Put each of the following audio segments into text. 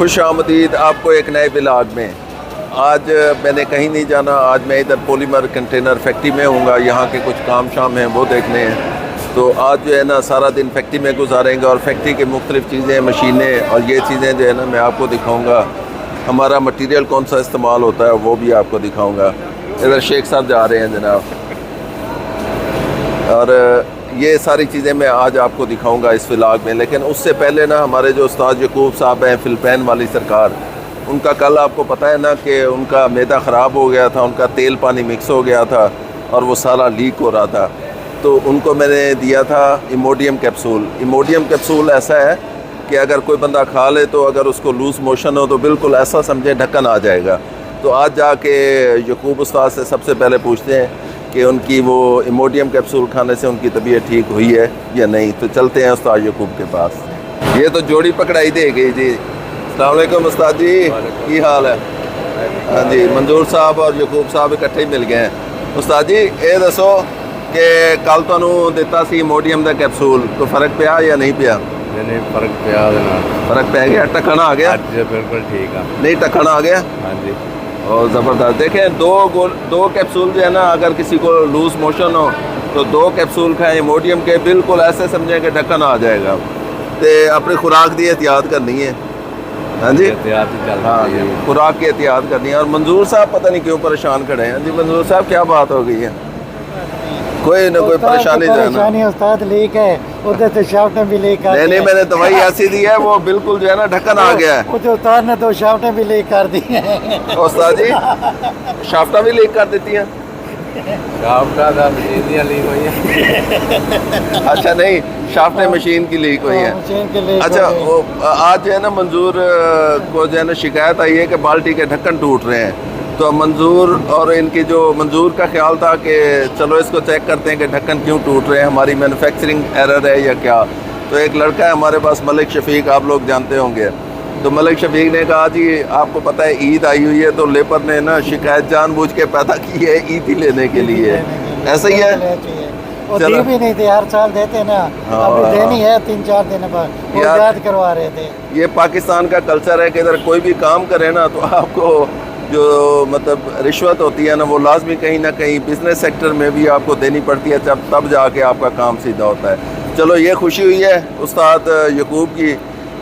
खुश आमदीद आपको एक नए ब्लॉग में। आज मैंने कहीं नहीं जाना, आज मैं इधर पॉलीमर कंटेनर फैक्ट्री में हूँगा। यहाँ के कुछ काम शाम हैं वो देखने हैं। तो आज जो है ना सारा दिन फैक्ट्री में गुजारेंगे और फैक्ट्री की मुख्तलिफ़ चीज़ें, मशीनें और ये चीज़ें जो है ना मैं आपको दिखाऊँगा। हमारा मटीरियल कौन सा इस्तेमाल होता है वो भी आपको दिखाऊँगा। इधर शेख साहब जा रहे हैं जनाब, और ये सारी चीज़ें मैं आज आपको दिखाऊंगा इस व्लॉग में। लेकिन उससे पहले ना हमारे जो उस्ताद यकूब साहब हैं फिलिपाइन वाली सरकार, उनका कल आपको पता है ना कि उनका मैदा ख़राब हो गया था, उनका तेल पानी मिक्स हो गया था और वो सारा लीक हो रहा था। तो उनको मैंने दिया था इमोडियम कैप्सूल। इमोडियम कैप्सूल ऐसा है कि अगर कोई बंदा खा ले तो अगर उसको लूज़ मोशन हो तो बिल्कुल ऐसा समझे ढक्कन आ जाएगा। तो आज जाके यकूब उस्ताद से सबसे पहले पूछते हैं कि उनकी वो इमोडियम कैप्सूल खाने से उनकी तबीयत ठीक हुई है या नहीं। तो चलते हैं उस्ताद यकूब के पास। ये तो जोड़ी पकड़ाई दे गई जी। अस्सलाम वालेकुम उस्ताद जी, की हाल है? हाँ जी, मंजूर साहब और यकूब साहब इकट्ठे ही मिल गए हैं। उस्ताद जी ये दसो कि कल तुहानू दिता सी इमोडियम का कैप्सूल, तो फर्क पिया या नहीं पिया? नहीं फर्क पिया, फर्क पै गया, ढक्कन आ गया? बिल्कुल ठीक है। नहीं ढक्कन आ गया? हाँ जी। और ज़बरदस्त। देखें दो कैप्सूल जो है ना, अगर किसी को लूज़ मोशन हो तो 2 कैप्सूल खाएं इमोडियम के, बिल्कुल ऐसे समझें कि ढक्कन आ जाएगा। तो अपनी खुराक की एहतियात करनी है। हाँ जी, एहतियात चल हाँ रही है। खुराक की एहतियात करनी है। और मंजूर साहब पता नहीं क्यों परेशान खड़े हैं जी। मंजूर साहब क्या बात हो गई है? कोई ना कोई परेशानी जो है ना, उस्ताद लीक है, उधर से शाफ्टें भी लीक आ नहीं मैंने दवाई ऐसी दी है वो बिल्कुल जो है ना ढक्कन आ गया है। उधर उस्ताद ने 2 शाफ्टें भी लीक कर दी हैं। उस्ताद जी शाफ्टा भी लीक कर देती हैं? लीक हुई है। अच्छा नहीं, शाफ्टें मशीन की लीक हुई है। मशीन के लीक अच्छा हो गई। वो आज जो है ना मंजूर को जो है ना शिकायत आई है कि बाल्टी के ढक्कन टूट रहे हैं। तो मंजूर और इनकी जो मंजूर का ख्याल था कि चलो इसको चेक करते हैं कि ढक्कन क्यों टूट रहे हैं, हमारी मैन्युफैक्चरिंग एरर है या क्या। तो एक लड़का है हमारे पास मलिक शफीक, आप लोग जानते होंगे। तो मलिक शफीक ने कहा जी आपको पता है ईद आई हुई है, तो लेबर ने ना शिकायत जानबूझ के पैदा की है ईद ही लेने के लिए। ऐसा ही है? वो दी भी नहीं थे, हर साल देते ना। हाँ, अभी देनी है 3-4 दिन बाद, वो याद करवा रहे थे। ये पाकिस्तान का कल्चर है कि इधर कोई भी काम करे ना तो आपको जो मतलब रिश्वत होती है ना वो लाजमी कहीं ना कहीं बिजनेस सेक्टर में भी आपको देनी पड़ती है, तब जाके आपका काम सीधा होता है। चलो ये खुशी हुई है उस्ताद यकूब की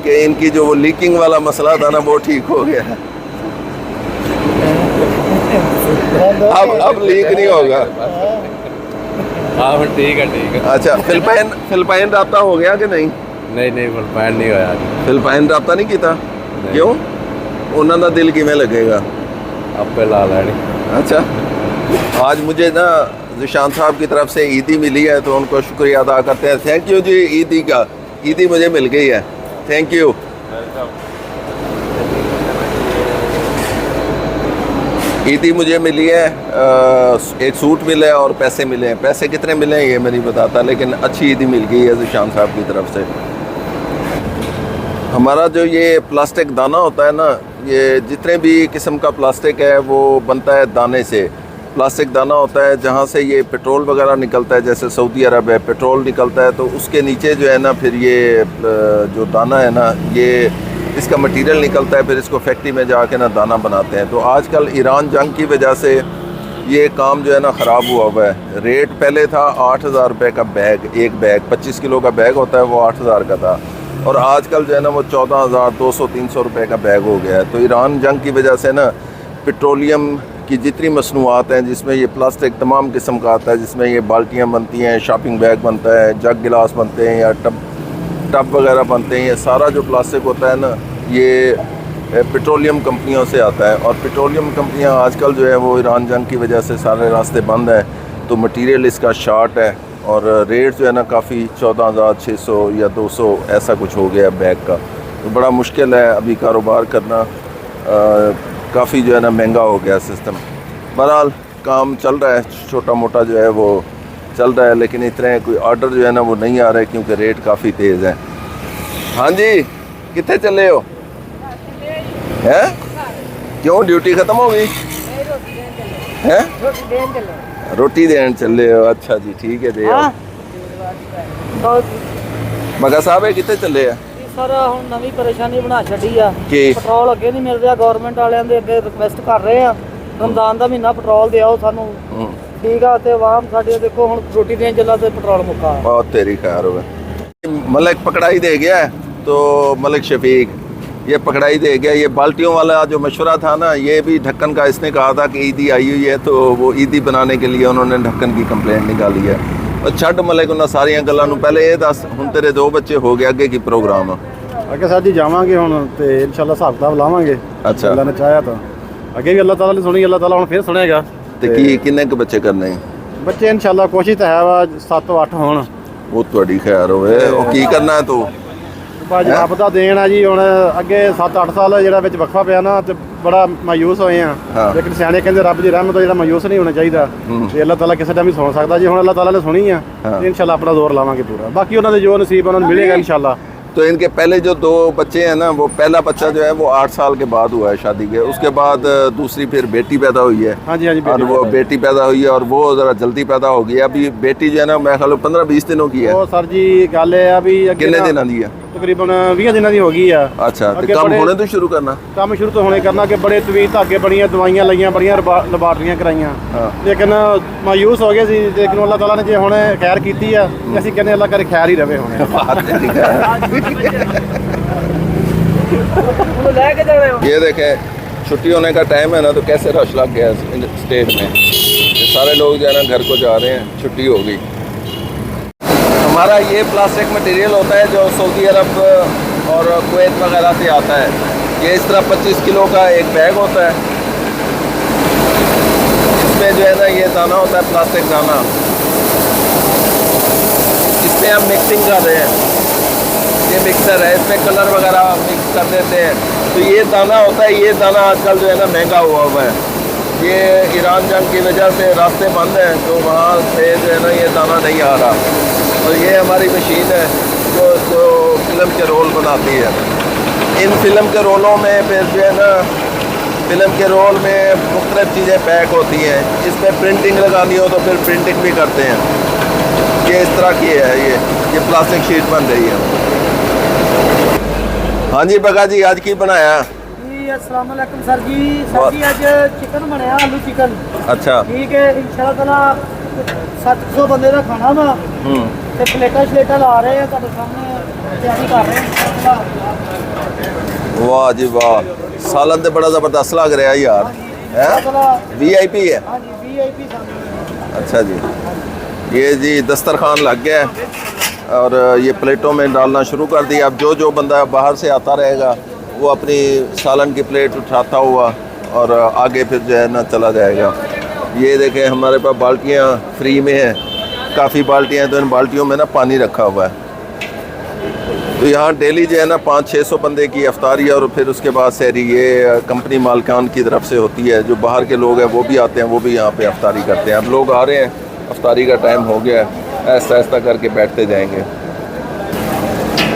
कि इनकी जो वो लीकिंग वाला मसला था ना वो ठीक हो गया है। अब लीक नहीं होगा। हाँ ठीक है। अच्छा फिलिपाइन राब्ता हो गया कि नहीं? नहीं फिलिपाइन नहीं होया। फिलिपाइन राब्ता नहीं किया? क्यों? उन्होंने का दिल किमें लगेगा? आपे ला लैनी। अच्छा, आज मुझे ना जिशान साहब की तरफ से ईदी मिली है तो उनको शुक्रिया अदा करते हैं। थैंक यू जी, ईदी का ईदी मुझे मिल गई है, थैंक यू। ईदी मुझे मिली है, एक सूट मिला है और पैसे मिले हैं। पैसे कितने मिले हैं ये मैं नहीं बताता, लेकिन अच्छी ईदी मिल गई है जिशान साहब की तरफ से। हमारा जो ये प्लास्टिक दाना होता है ना, ये जितने भी किस्म का प्लास्टिक है वो बनता है दाने से। प्लास्टिक दाना होता है जहाँ से ये पेट्रोल वगैरह निकलता है, जैसे सऊदी अरब है पेट्रोल निकलता है, तो उसके नीचे जो है ना फिर ये जो दाना है ना ये इसका मटेरियल निकलता है, फिर इसको फैक्ट्री में जाके ना दाना बनाते हैं। तो आजकल ईरान जंग की वजह से ये काम जो है ना ख़राब हुआ है। रेट पहले था 8,000 रुपये का बैग, एक बैग 25 किलो का बैग होता है वो 8,000 का था, और आजकल जो है ना वो 14,200-300 रुपये का बैग हो गया है। तो ईरान जंग की वजह से ना पेट्रोलियम की जितनी मसनूआत हैं जिसमें ये प्लास्टिक तमाम किस्म का आता है, जिसमें ये बाल्टियाँ बनती हैं, शॉपिंग बैग बनता है, जग गिलास बनते हैं या टब वगैरह बनते हैं, ये सारा जो प्लास्टिक होता है ना ये पेट्रोलियम कंपनियों से आता है। और पेट्रोलियम कंपनियाँ आजकल जो है वो ईरान जंग की वजह से सारे रास्ते बंद हैं, तो मटीरियल इसका शार्ट है और रेट जो है ना काफ़ी 14,600 या 200 ऐसा कुछ हो गया बैग का। तो बड़ा मुश्किल है अभी कारोबार करना, काफ़ी जो है ना महंगा हो गया सिस्टम। बहरहाल काम चल रहा है, छोटा मोटा जो है वो चल रहा है, लेकिन इतने कोई ऑर्डर जो है ना वो नहीं आ रहा है क्योंकि रेट काफ़ी तेज़ है। हाँ जी, कितने चले हो? हैं? क्यों ड्यूटी ख़त्म हो गई? हैं? रोटी देन चले हो? अच्छा जी ठीक है, दे आओ। मगा साहब है कितने चले हैं? ਸਾਰਾ ਹੁਣ ਨਵੀਂ ਪਰੇਸ਼ਾਨੀ ਬਣਾ ਛੱਡੀ ਆ ਕੀ? ਪੈਟਰੋਲ ਅੱਗੇ ਨਹੀਂ ਮਿਲ ਰਿਹਾ। ਗਵਰਨਮੈਂਟ ਵਾਲਿਆਂ ਦੇ ਅੱਗੇ ਰਿਕਵੈਸਟ ਕਰ ਰਹੇ ਆ ਰਮਜ਼ਾਨ ਦਾ ਮਹੀਨਾ ਪੈਟਰੋਲ ਦਿਓ ਸਾਨੂੰ, ਠੀਕ ਆ। ਤੇ ਆਵਾਮ ਸਾਡੇ ਦੇਖੋ ਹੁਣ ਰੋਟੀ ਦੀਆਂ ਜੱਲਾਂ ਤੇ ਪੈਟਰੋਲ ਮੁੱਕਾ। बहुत तेरी खैर हो मलिक पकड़ाई दे गया है, तो मलिक शफीक ये पकड़ाई दे गया। ये बाल्टियों वाला जो मशवरा था ना, ये भी ढक्कन का इसने कहा था कि ईदी आई हुई है, तो वो ईदी बनाने के लिए उन्होंने ढक्कन की कंप्लेंट निकाली है। और छड़ मलिक उन्हें सारिया गल्लां नूं पहले ये दस, हुण तेरे 2 बच्चे हो गए, अगे की प्रोग्राम? ਅੱਗੇ ਸਰ ਜੀ ਜਾਵਾਂਗੇ ਹੁਣ ਤੇ ਇਨਸ਼ਾਅੱਲਾ ਹਿਸਾਬ ਕਿਤਾਬ ਲਾਵਾਂਗੇ। ਅੱਛਾ। ਅੱਲਾ ਨੇ ਚਾਹਿਆ ਤਾਂ ਅੱਗੇ ਵੀ ਅੱਲਾਹ ਤਾਲਾ ਨੇ ਸੁਣੀ, ਅੱਲਾਹ ਤਾਲਾ ਹੁਣ ਫੇਰ ਸੁਣੇਗਾ। ਤੇ ਕੀ ਕਿੰਨੇ ਕੁ ਬੱਚੇ ਕਰਨੇ? ਬੱਚੇ ਇਨਸ਼ਾਅੱਲਾ ਕੋਸ਼ਿਸ਼ ਤਾਂ ਹੈ ਵਾ 7 ਤੋਂ 8 ਹੋਣ। ਉਹ ਤੁਹਾਡੀ ਖੈਰ ਹੋਵੇ। ਉਹ ਕੀ ਕਰਨਾ ਹੈ ਤੂੰ? ਬਾਜੀ ਰੱਬ ਦਾ ਦੇਣ ਆ ਜੀ। ਹੁਣ ਅੱਗੇ 7-8 ਸਾਲ ਜਿਹੜਾ ਵਿੱਚ ਵਕਫਾ ਪਿਆ ਨਾ ਤੇ ਬੜਾ ਮਾਯੂਸ ਹੋਏ ਆ, ਲੇਕਿਨ ਸਿਆਣੇ ਕਹਿੰਦੇ ਰੱਬ ਦੀ ਰਹਿਮਤ ਤੋਂ ਜਿਹੜਾ ਮਾਯੂਸ ਨਹੀਂ ਹੋਣਾ ਚਾਹੀਦਾ, ਤੇ ਅੱਲਾਹ ਤਾਲਾ ਕਿਸੇ ਦਾ ਵੀ ਸੁਣ ਸਕਦਾ ਜੀ। ਹੁਣ ਅੱਲਾਹ ਤਾਲਾ ਨੇ ਸੁਣੀ ਆ ਤੇ ਇਨਸ਼ਾਅੱਲਾ ਆਪਣਾ ਜ਼ੋਰ ਲਾਵਾਂਗੇ ਪੂਰਾ। ਬਾਕੀ ਉਹਨਾਂ ਦੇ ਜੋ ਨਸੀਬ ਉਹਨਾਂ ਨੂੰ ਮਿਲੇਗਾ ਇਨਸ਼ਾਅੱਲਾ। तो इनके पहले जो 2 बच्चे हैं ना, वो पहला बच्चा जो है वो 8 साल के बाद हुआ है शादी के। उसके बाद दूसरी फिर बेटी पैदा हुई है। हाँ जी, हाँ जी, और वो बेटी पैदा हुई है और वो ज़रा जल्दी पैदा हो गई है। अभी बेटी जो है ना, मैं ख्याल 15-20 दिनों की है। ਉਹ ਸਰ ਜੀ ਗੱਲ ਇਹ ਆ ਵੀ ਅੱਗੇ कितने ਨਾ दिनों की है? ਤਕਰੀਬਨ 20 ਦਿਨਾਂ ਦੀ ਹੋ ਗਈ ਆ। अच्छा, तो ਅੱਗੇ काम बड़े- होने तो शुरू करना। ਕੰਮ ਸ਼ੁਰੂ ਤੋਂ ਹੁਣੇ ਕਰਨਾ ਕਿ ਬੜੇ ਤਵੀਲ ਧਾਗੇ ਬੜੀਆਂ ਦਵਾਈਆਂ ਲਈਆਂ, ਬੜੀਆਂ ਲੈਬਾਰਟਰੀਆਂ ਕਰਾਈਆਂ, ਲੇਕਿਨ ਮਾਯੂਸ ਹੋ ਗਏ ਸੀ। ਲੇਕਿਨ ਅੱਲਾਹ ਤਾਲਾ ਨੇ ਜੇ ਹੁਣ ਖੈਰ ਕੀਤੀ ਆ ਤੇ ਅਸੀਂ ਕਹਿੰਦੇ ਅੱਲਾਹ ਕਰੇ ਖੈਰ ਹੀ ਰਵੇ ਹੁਣ। ये देखें, छुट्टी होने का टाइम है ना, तो कैसे रश लग गया स्टेट में। ये सारे लोग जो है ना घर को जा रहे हैं, छुट्टी हो गई। हमारा ये प्लास्टिक मटेरियल होता है जो सऊदी अरब और कुवैत वगैरह से आता है। ये इस तरह 25 किलो का एक बैग होता है। इसमें जो है ना ये दाना होता है, प्लास्टिक दाना। इसमें हम मिक्सिंग कर रहे हैं। ये मिक्सर है, इसमें कलर वगैरह मिक्स कर देते हैं। तो ये दाना होता है, ये दाना आजकल जो है ना महंगा हुआ है। ये ईरान जंग की वजह से रास्ते बंद हैं, तो वहाँ से जो है ना ये दाना नहीं आ रहा। और ये हमारी मशीन है जो फिल्म के रोल बनाती है। इन फिल्म के रोलों में फिर जो है ना, फिल्म के रोल में मुख्तलिफ चीज़ें पैक होती हैं। इसमें प्रिंटिंग लगानी हो तो फिर प्रिंटिंग भी करते हैं। ये इस तरह की है, ये प्लास्टिक शीट बन रही है। हाँ जी बगा जी, आज की बनाया? जी अस्सलाम वालेकुम सर जी। सर जी आज चिकन ਬਣਿਆ, ਆਲੂ चिकन। अच्छा, ठीक है, इंशाल्लाह ताला 700 ਬੰਦੇ ਦਾ ਖਾਣਾ ਵਾ। ਤੇ ਪਲੇਟਾਂ ਲਾ ਰਹੇ ਆ ਤੁਹਾਡੇ ਸਾਹਮਣੇ, ਤਿਆਰੀ ਕਰ ਰਹੇ ਆ। वाह जी वाह, सालन तो बड़ा ज़बरदस्त लग रहा है यार। है VIP है? हाँ जी, VIP सामने। अच्छा जी, ये जी दस्तरखान लग गया है और ये प्लेटों में डालना शुरू कर दिया। अब जो बंदा बाहर से आता रहेगा वो अपनी सालन की प्लेट उठाता हुआ और आगे फिर जो है ना चला जाएगा। ये देखें हमारे पास बाल्टियाँ फ्री में हैं, काफ़ी बाल्टियाँ हैं। तो इन बाल्टियों में ना पानी रखा हुआ है। तो यहाँ डेली जो है ना 500-600 बंदे की अफ्तारी और फिर उसके बाद सहरी ये कंपनी मालकान की तरफ से होती है। जो बाहर के लोग हैं वो भी आते हैं, वो भी यहाँ पे अफ्तारी करते हैं। अब लोग आ रहे हैं, अफ्तारी का टाइम हो गया है, ऐसा ऐसा करके बैठते जाएंगे।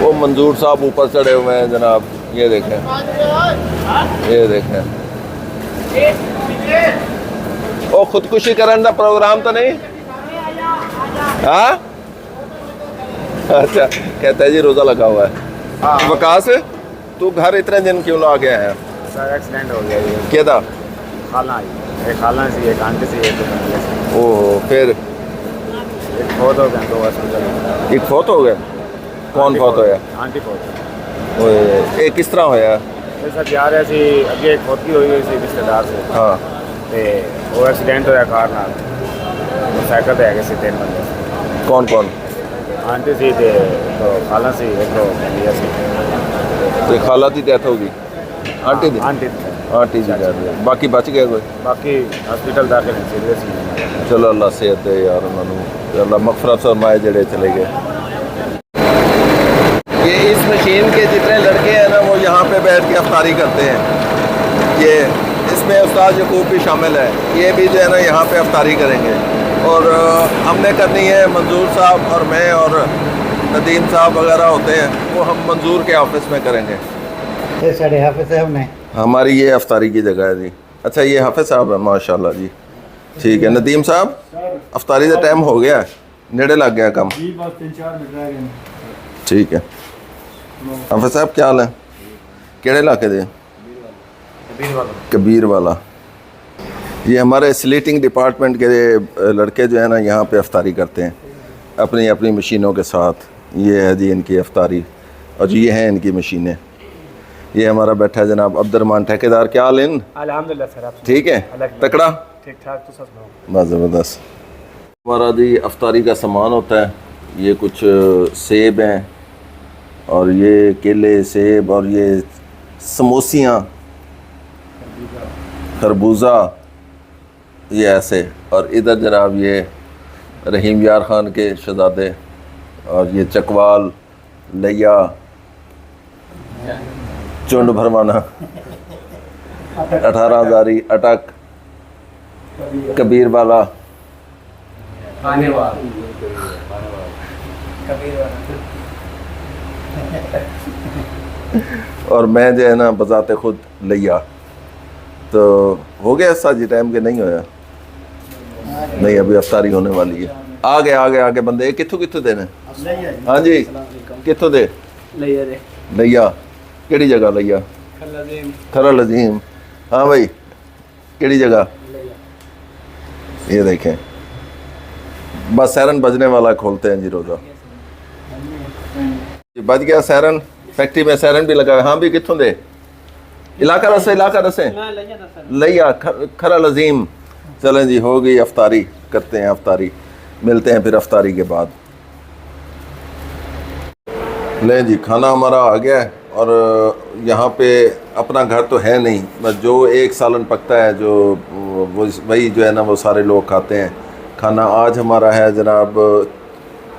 वो मंजूर साहब ऊपर चढ़े हुए हैं जनाब, ये देखें, ये देखें। ओ खुदकुशी करने का प्रोग्राम तो नहीं? हाँ अच्छा, कहता है जी रोज़ा लगा हुआ है। वकास तू घर इतने दिन क्यों ला गया है? सर एक्सीडेंट हो गया ये। क्या था? खाला आई, एक खाला सी, एक आंटी सी, एक फैमिली सी। ओह, फिर एक फोत हो गया, 2 हॉस्पिटल। एक फौत हो गया? कौन फौत होया? आंटी फोत। ओए, किस तरह होया? ये सर जा रहे सी अगे, एक फोतगी हुई हुई सी रिश्तेदार से। हाँ, ते वो एक्सीडेंट होया कार नाल। मोटरसाइकिल ते है 3 बंदे। कौन कौन? आंटी सी ते तो खाला सी, एक तो फैमिली सी। तो खाला की डेथ होगी? आंटी दी? आंटी आंटी की डेथ हुई। बाकी बच गया कोई? बाकी हॉस्पिटल दाखिल हैं, सीरियस ही। चलो अल्लाह सेहत दे यार उन्होंने, अल्लाह मगफरत फरमाए जड़े चले गए। ये इस मशीन के जितने लड़के हैं ना वो यहाँ पे बैठ के अफ्तारी करते हैं। ये इसमें उस्ताद यकूब भी शामिल है, ये भी जो है ना यहाँ पे अफ्तारी करेंगे। और हमने करनी है, मंजूर साहब और मैं और नदीम साहब वगैरह होते हैं, वो हम मंजूर के ऑफिस में करेंगे। ये साढ़े हाफिज साहब ने हमारी ये अफ्तारी की जगह है जी। अच्छा, ये हाफिज साहब है, माशाल्लाह जी। ठीक है नदीम साहब, अफ्तारी का टाइम हो गया, नेड़े लग गया कम। जी बस 3-4 मिनट रह गए। ठीक है, हाफिज साहब क्या हाल है? केड़े इलाके दे? कबीर वाला। ये हमारे स्लीटिंग डिपार्टमेंट के लड़के जो है ना यहाँ पे अफ्तारी करते हैं अपनी अपनी मशीनों के साथ। ये है जी इनकी अफ्तारी और जी ये हैं इनकी मशीनें। ये हमारा बैठा है जनाब अब्दुर्रहमान ठेकेदार। क्या हाल इन? अल्हम्दुलिल्लाह सर, आप ठीक है, तकड़ा, ठीक ठाक तो सब बस ज़बरदस्त। हमारा जी अफ्तारी का सामान होता है। ये कुछ सेब हैं और ये केले, सेब और ये समोसियाँ, खरबूजा, ये ऐसे। और इधर जनाब ये रहीम यार ख़ान के शहज़ादे और ये चकवाल, लैया, चुंड भरवाना, 18 हज़ारी, अटक, कबीर वाला, और मैं जो है ना बजाते खुद लैया। तो हो गया साजी टाइम के नहीं होया? नहीं, अभी अफ्तारी होने वाली है। आगे आगे आगे बंदे कितों कितों देने? हाँ जी, कितों दे? लैया केड़ी जगह? लैया खरल अजीम। हाँ भाई, केड़ी जगह? ये देखें, बस सैरन बजने वाला खोलते हैं जी रोज़ा। ये बज गया सैरन, फैक्ट्री में सैरन भी लगा। हाँ भी कितों दे? इलाका रसे, इलाका रसे, लैया खरल अजीम। चलें जी, हो गई अफ्तारी, करते हैं अफ्तारी, मिलते हैं फिर अफ्तारी के बाद। लें जी, खाना हमारा आ गया है और यहाँ पे अपना घर तो है नहीं, बस जो एक सालन पकता है जो वो वही जो है ना वो सारे लोग खाते हैं। खाना आज हमारा है जनाब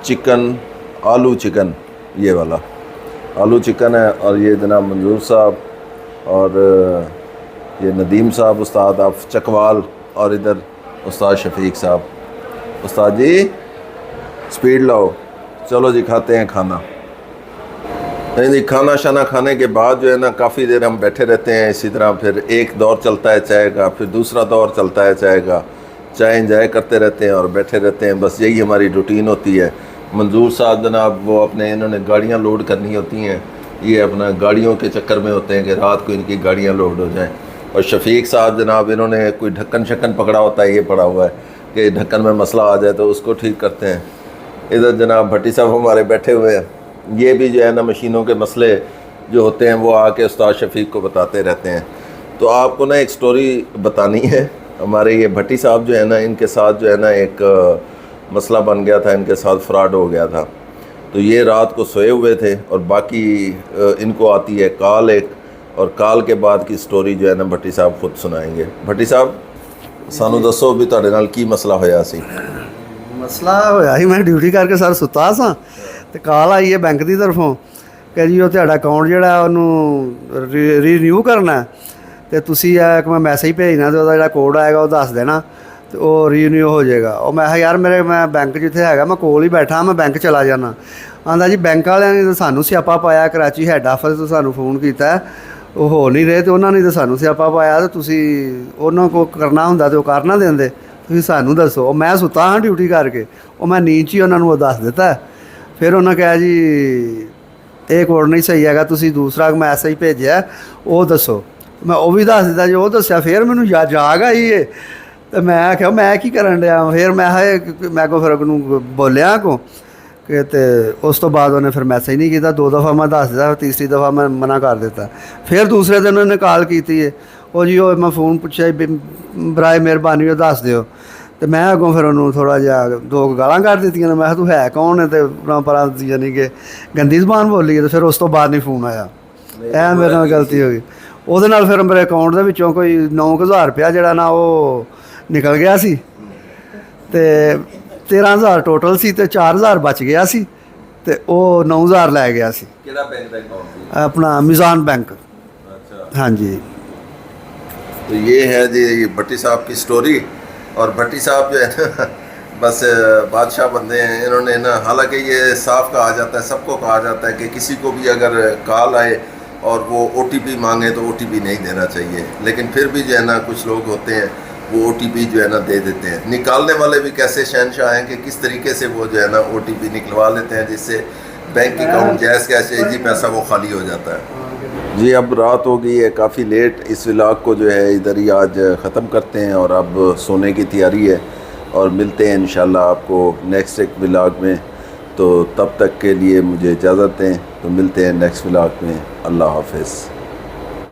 चिकन, आलू चिकन, ये वाला आलू चिकन है। और ये जनाब मंजूर साहब और ये नदीम साहब, उस्ताद आप चकवाल, और इधर उस्ताद शफीक साहब। उस्ताद जी स्पीड लाओ, चलो जी खाते हैं खाना। नहीं जी, खाना शाना खाने के बाद जो है ना काफ़ी देर हम बैठे रहते हैं इसी तरह। फिर एक दौर चलता है चाय का, फिर दूसरा दौर चलता है चाय का, चाय इंजॉय करते रहते हैं और बैठे रहते हैं। बस यही हमारी रूटीन होती है। मंजूर साहब जनाब वो अपने इन्होंने गाड़ियाँ लोड करनी होती हैं, ये अपना गाड़ियों के चक्कर में होते हैं कि रात को इनकी गाड़ियाँ लोड हो जाएँ। और शफीक साहब जनाब इन्होंने कोई ढक्कन शक्कन पकड़ा होता है, ये पड़ा हुआ है कि ढक्कन में मसला आ जाए तो उसको ठीक करते हैं। इधर जनाब भट्टी साहब हमारे बैठे हुए हैं, ये भी जो है ना मशीनों के मसले जो होते हैं वो आके उस्ताद शफीक को बताते रहते हैं। तो आपको ना एक स्टोरी बतानी है। हमारे ये भट्टी साहब जो है ना, इनके साथ जो है ना एक मसला बन गया था, इनके साथ फ्रॉड हो गया था। तो ये रात को सोए हुए थे और बाकी इनको आती है कॉल एक, और कॉल के बाद की स्टोरी जो है ना भट्टी साहब खुद सुनाएंगे। भट्टी साहब सानू दसो भी तुहाडे नाल की मसला होया सी? मसला होया ही, मैं ड्यूटी करके सर सुता सां ते कॉल आई है बैंक की तरफों कि जी वो तुहाडा अकाउंट जिहड़ा ਉਹਨੂੰ ਰੀਨਿਊ करना ते तुसीं एक मैं मैसेज भेजना ते ਉਹਦਾ ਜਿਹੜਾ कोड आएगा वो दस देना ਤੇ ਉਹ ਰੀਨਿਊ ਹੋ ਜਾਏਗਾ। ਉਹ ਮੈਂ ਕਿਹਾ ਯਾਰ ਮੈਂ ਬੈਂਕ ਜਿੱਥੇ ਹੈਗਾ ਮੈਂ ਕੋਲ ਹੀ ਬੈਠਾ, ਮੈਂ ਬੈਂਕ ਚਲਾ ਜਾਣਾ। ਆਂਦਾ ਜੀ ਬੈਂਕ ਵਾਲਿਆਂ ਨੇ ਤਾਂ ਸਾਨੂੰ ਸਿਆਪਾ ਪਾਇਆ, ਕਰਾਚੀ ਹੈੱਡ ਆਫਿਸ ਤੋਂ ਸਾਨੂੰ ਫੋਨ ਕੀਤਾ, ਉਹ ਹੋ ਨਹੀਂ ਰਹੇ ਤੇ ਉਹਨਾਂ ਨੇ ਤਾਂ ਸਾਨੂੰ ਸਿਆਪਾ ਪਾਇਆ ਤੇ ਤੁਸੀਂ ਉਹਨਾਂ ਕੋਲ ਕਰਨਾ ਹੁੰਦਾ ਤੇ ਉਹ ਕਰ ਨਾ ਦਿੰਦੇ, ਤੁਸੀਂ ਸਾਨੂੰ ਦੱਸੋ। ਉਹ ਮੈਂ ਸੁੱਤਾ ਹਾਂ ਡਿਊਟੀ ਕਰਕੇ, ਉਹ ਮੈਂ ਨੀਂਦ 'ਚ ਹੀ ਉਹਨਾਂ ਨੂੰ ਉਹ ਦੱਸ ਦਿੱਤਾ। ਫਿਰ ਉਹਨਾਂ ਕਿਹਾ ਜੀ ਇਹ ਕੋਡ ਨਹੀਂ ਸਹੀ ਹੈਗਾ, ਤੁਸੀਂ ਦੂਸਰਾ ਮੈਸੇਜ ਭੇਜਿਆ ਉਹ ਦੱਸੋ। ਮੈਂ ਉਹ ਵੀ ਦੱਸ ਦਿੱਤਾ, ਜੀ ਉਹ ਦੱਸਿਆ। ਫਿਰ ਮੈਨੂੰ ਜਾਗ ਆਈ ਏ ਤੇ ਮੈਂ ਆਖਿਆ ਮੈਂ ਕੀ ਕਰਨ ਡਿਆ। ਫਿਰ ਮੈਂ ਕੋ ਫਿਰ ਉਹਨੂੰ ਬੋਲਿਆ ਕੋ ਕਿ ਤੇ ਉਸ ਤੋਂ ਬਾਅਦ ਉਹਨੇ ਫਿਰ ਮੈਸੇਜ ਨਹੀਂ ਕੀਤਾ। 2 ਦਫਾ ਮੈਂ ਦੱਸ ਦਿੱਤਾ, ਤੀਸਰੀ ਦਫਾ ਮੈਂ ਮਨਾ ਕਰ ਦਿੱਤਾ। ਫਿਰ ਦੂਸਰੇ ਦਿਨ ਉਹਨੇ ਕਾਲ ਕੀਤੀ ਹੈ, ਉਹ ਜੀ ਉਹ ਮੈਂ ਫੋਨ ਪੁੱਛਿਆ ਬਰਾਏ ਮਿਹਰਬਾਨੀ ਉਹ ਦੱਸ ਦਿਓ। ਤੇ ਮੈਂ ਅੱਗੋਂ ਫਿਰ ਉਹਨੂੰ ਥੋੜ੍ਹਾ ਜਿਹਾ 2 ਗਾਲਾਂ ਕੱਢ ਦਿੱਤੀਆਂ। ਮੈਂ ਕਿਹਾ ਤੂੰ ਹੈ ਕੌਣ ਹੈ, ਤੇ ਪਰਾਂ ਯਾਨੀ ਕਿ ਗੰਦੀ ਜ਼ਬਾਨ ਬੋਲੀ। ਤੇ ਫਿਰ ਉਸ ਤੋਂ ਬਾਅਦ ਨਹੀਂ ਫੋਨ ਆਇਆ। ਇਹ ਮੇਰੇ ਨਾਲ ਗਲਤੀ ਹੋ ਗਈ। ਉਹਦੇ ਨਾਲ ਫਿਰ ਮੇਰੇ ਅਕਾਊਂਟ ਦੇ ਵਿੱਚੋਂ ਕੋਈ 9000 ਰੁਪਇਆ ਜਿਹੜਾ ਨਾ ਉਹ ਨਿਕਲ ਗਿਆ ਸੀ ਤੇ 13000 ਟੋਟਲ ਸੀ ਤੇ 4000 ਬਚ ਗਿਆ ਸੀ ਤੇ ਉਹ 9000 ਲੈ ਗਿਆ ਸੀ। ਕਿਹੜਾ ਬੈਂਕ ਦਾ ਅਕਾउंट ਸੀ? अपना मिज़ान बैंक। अच्छा, हाँ जी। तो ये है जी भट्टी साहब की स्टोरी। और भट्टी साहब जो है ना बस बादशाह बंदे हैं। इन्होंने ना, हालांकि ये साफ कहा जाता है, सबको कहा जाता है कि किसी को भी अगर कॉल आए और वो OTP मांगे तो OTP नहीं देना चाहिए, लेकिन फिर भी जो है ना कुछ लोग होते हैं वो OTP जो है ना दे देते हैं। निकालने वाले भी कैसे शहनशाह हैं कि किस तरीके से वो जो है ना OTP निकलवा लेते हैं जिससे बैंक अकाउंट जैस कैसे जी पैसा वो खाली हो जाता है। जी अब रात हो गई है काफ़ी लेट, इस व्लॉग को जो है इधर ही आज ख़त्म करते हैं और अब सोने की तैयारी है और मिलते हैं इंशाल्लाह आपको नेक्स्ट एक व्लॉग में। तो तब तक के लिए मुझे इजाज़त दें, तो मिलते हैं नेक्स्ट व्लॉग में। अल्लाह हाफ़िज़।